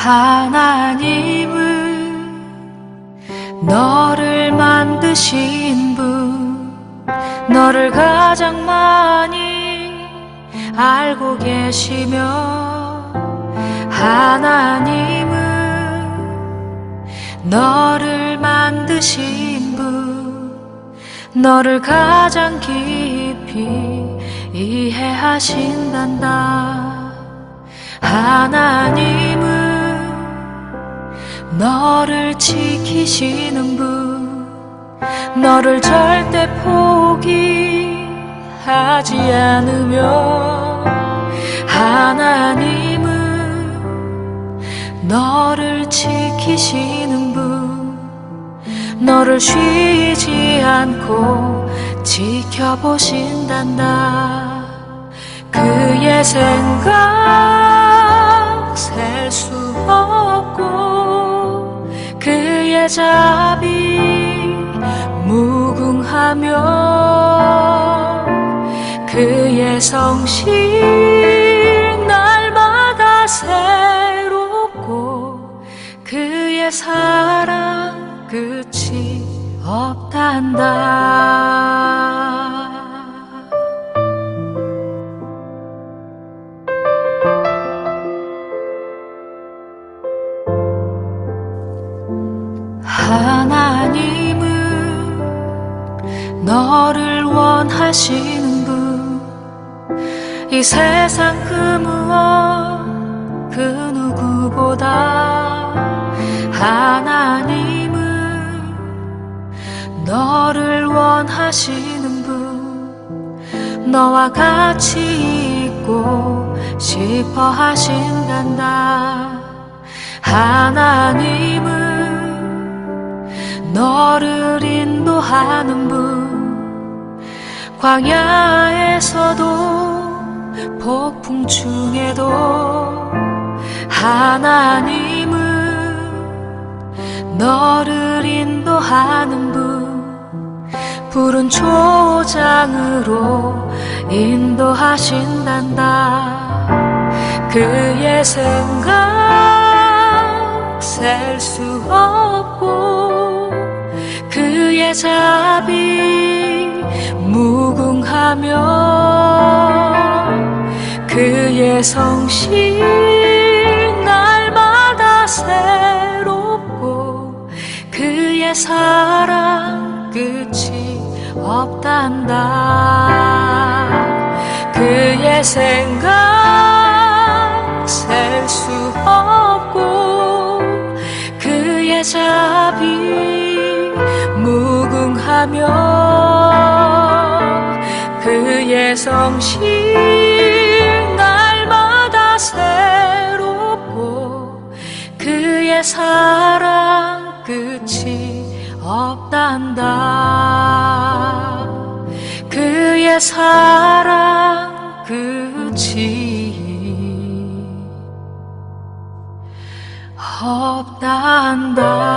하나님은 너를 만드신 분, 너를 가장 많이 알고 계시며, 하나님은 너를 만드신 분, 너를 가장 깊이 이해하신단다. 하나님은 너를 지키시는 분, 너를 절대 포기하지 않으며, 하나님은 너를 지키시는 분, 너를 쉬지 않고 지켜보신단다. 그의 생각 셀 수 없고, 그의 자비 무궁하며, 그의 성실 날마다 새롭고, 그의 사랑 끝이 없단다. 하나님은 너를 원하시는 분, 이 세상 그 무엇 그 누구보다 하나님은 너를 원하시는 분, 너와 같이 있고 싶어 하신단다. 하나님은 너를 인도하는 분, 광야에서도 폭풍 중에도 하나님은 너를 인도하는 분, 푸른 초장으로 인도하신단다. 그의 생각 셀 수 없고, 그의 자비 무궁하며, 그의 성실 날마다 새롭고, 그의 사랑 끝이 없단다. 그의 생각 셀 수 없고, 그의 자비 무궁하며, 그의 성실 날마다 새롭고, 그의 사랑 끝이 없단다. 그의 사랑 끝이 없단다.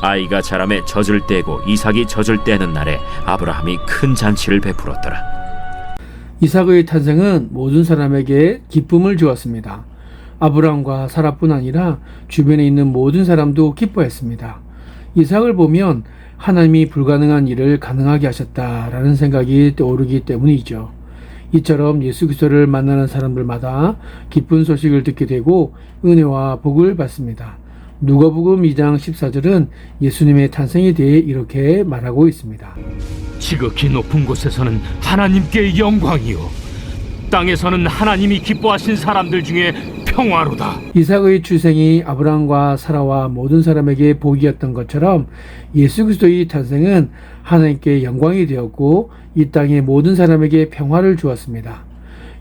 아이가 자라매 젖을 떼고 이삭이 젖을 떼는 날에 아브라함이 큰 잔치를 베풀었더라. 이삭의 탄생은 모든 사람에게 기쁨을 주었습니다. 아브라함과 사라뿐 아니라 주변에 있는 모든 사람도 기뻐했습니다. 이삭을 보면 하나님이 불가능한 일을 가능하게 하셨다라는 생각이 떠오르기 때문이죠. 이처럼 예수 그리스도를 만나는 사람들마다 기쁜 소식을 듣게 되고 은혜와 복을 받습니다. 누가복음 2장 14절은 예수님의 탄생에 대해 이렇게 말하고 있습니다. 지극히 높은 곳에서는 하나님께 영광이요, 땅에서는 하나님이 기뻐하신 사람들 중에 평화로다. 이삭의 출생이 아브라함과 사라와 모든 사람에게 복이었던 것처럼 예수 그리스도의 탄생은 하나님께 영광이 되었고 이 땅의 모든 사람에게 평화를 주었습니다.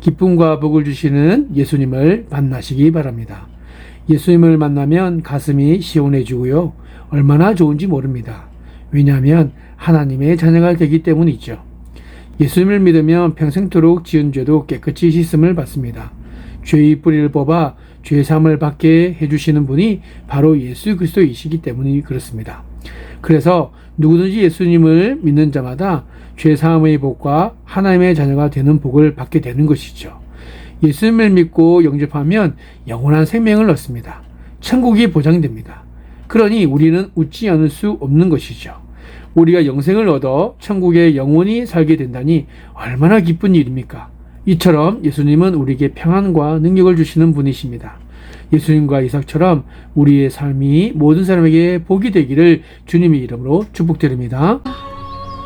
기쁨과 복을 주시는 예수님을 만나시기 바랍니다. 예수님을 만나면 가슴이 시원해지고요, 얼마나 좋은지 모릅니다. 왜냐하면 하나님의 자녀가 되기 때문이죠. 예수님을 믿으면 평생토록 지은 죄도 깨끗이 씻음을 받습니다. 죄의 뿌리를 뽑아 죄 사함을 받게 해주시는 분이 바로 예수 그리스도이시기 때문이 그렇습니다. 그래서 누구든지 예수님을 믿는 자마다 죄 사함의 복과 하나님의 자녀가 되는 복을 받게 되는 것이죠. 예수님을 믿고 영접하면 영원한 생명을 얻습니다. 천국이 보장됩니다. 그러니 우리는 웃지 않을 수 없는 것이죠. 우리가 영생을 얻어 천국에 영원히 살게 된다니 얼마나 기쁜 일입니까? 이처럼 예수님은 우리에게 평안과 능력을 주시는 분이십니다. 예수님과 이삭처럼 우리의 삶이 모든 사람에게 복이 되기를 주님의 이름으로 축복드립니다.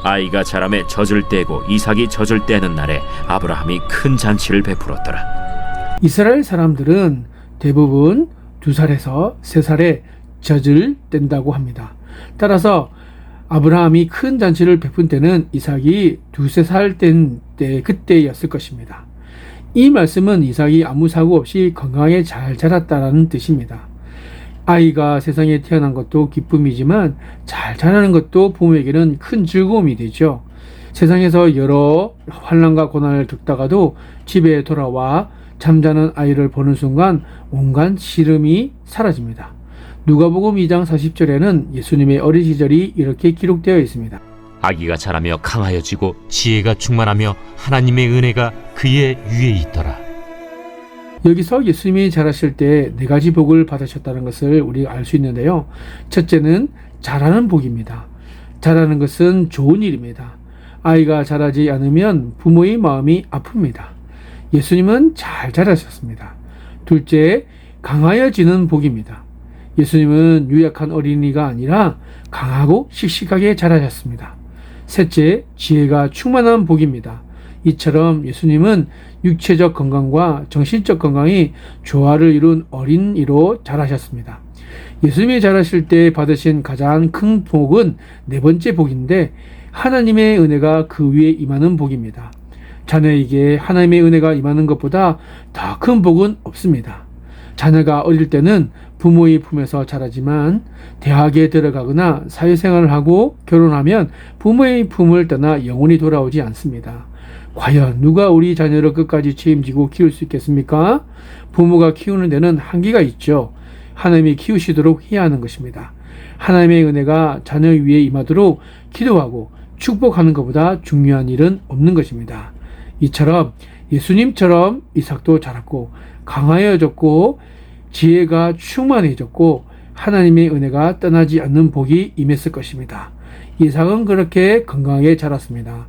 아이가 자라매 젖을 떼고 이삭이 젖을 떼는 날에 아브라함이 큰 잔치를 베풀었더라. 이스라엘 사람들은 대부분 2살에서 3살에 젖을 뗀다고 합니다. 따라서 아브라함이 큰 잔치를 베푼 때는 이삭이 2~3살 된 때 그때였을 것입니다. 이 말씀은 이삭이 아무 사고 없이 건강하게 잘 자랐다는 뜻입니다. 아이가 세상에 태어난 것도 기쁨이지만 잘 자라는 것도 부모에게는 큰 즐거움이 되죠. 세상에서 여러 환난과 고난을 겪다가도 집에 돌아와 잠자는 아이를 보는 순간 온갖 시름이 사라집니다. 누가복음 2장 40절에는 예수님의 어린 시절이 이렇게 기록되어 있습니다. 아기가 자라며 강하여지고 지혜가 충만하며 하나님의 은혜가 그의 위에 있더라. 여기서 예수님이 자라실 때 4가지 복을 받으셨다는 것을 우리가 알 수 있는데요. 첫째는 자라는 복입니다. 자라는 것은 좋은 일입니다. 아이가 자라지 않으면 부모의 마음이 아픕니다. 예수님은 잘 자라셨습니다. 둘째, 강하여지는 복입니다. 예수님은 유약한 어린이가 아니라 강하고 씩씩하게 자라셨습니다. 셋째, 지혜가 충만한 복입니다. 이처럼 예수님은 육체적 건강과 정신적 건강이 조화를 이룬 어린이로 자라셨습니다. 예수님이 자라실 때 받으신 가장 큰 복은 4번째 복인데 하나님의 은혜가 그 위에 임하는 복입니다. 자녀에게 하나님의 은혜가 임하는 것보다 더 큰 복은 없습니다. 자녀가 어릴 때는 부모의 품에서 자라지만 대학에 들어가거나 사회생활을 하고 결혼하면 부모의 품을 떠나 영원히 돌아오지 않습니다. 과연 누가 우리 자녀를 끝까지 책임지고 키울 수 있겠습니까? 부모가 키우는 데는 한계가 있죠. 하나님이 키우시도록 해야 하는 것입니다. 하나님의 은혜가 자녀 위에 임하도록 기도하고 축복하는 것보다 중요한 일은 없는 것입니다. 이처럼 예수님처럼 이삭도 자랐고 강하여졌고 지혜가 충만해졌고 하나님의 은혜가 떠나지 않는 복이 임했을 것입니다. 이삭은 그렇게 건강하게 자랐습니다.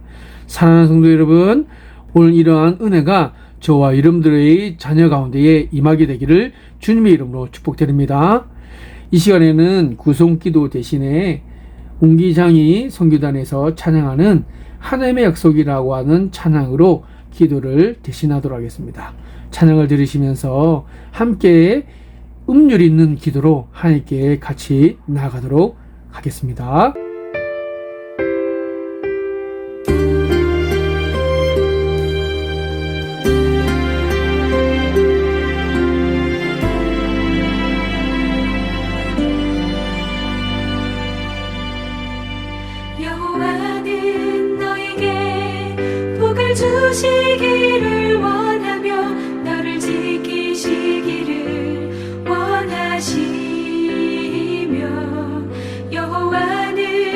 사랑하는 성도 여러분, 오늘 이러한 은혜가 저와 여러분들의 자녀 가운데에 임하게 되기를 주님의 이름으로 축복드립니다. 이 시간에는 구송기도 대신에 옹기장이 선교단에서 찬양하는 하나님의 약속이라고 하는 찬양으로 기도를 대신하도록 하겠습니다. 찬양을 들으시면서 함께 음률 있는 기도로 하나님께 같이 나아가도록 하겠습니다. 여호와는 너에게 복을 주시기를 원하며 너를 지키시기를 원하시며 여호와는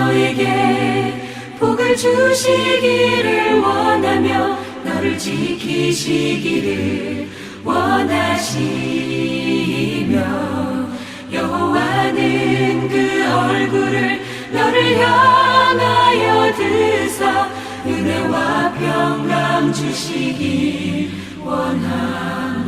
너에게 복을 주시기를 원하며 너를 지키시기를 원하시며 여호와는 그 얼굴을 너를 향하여 드사 은혜와 평강 주시길 원합니다.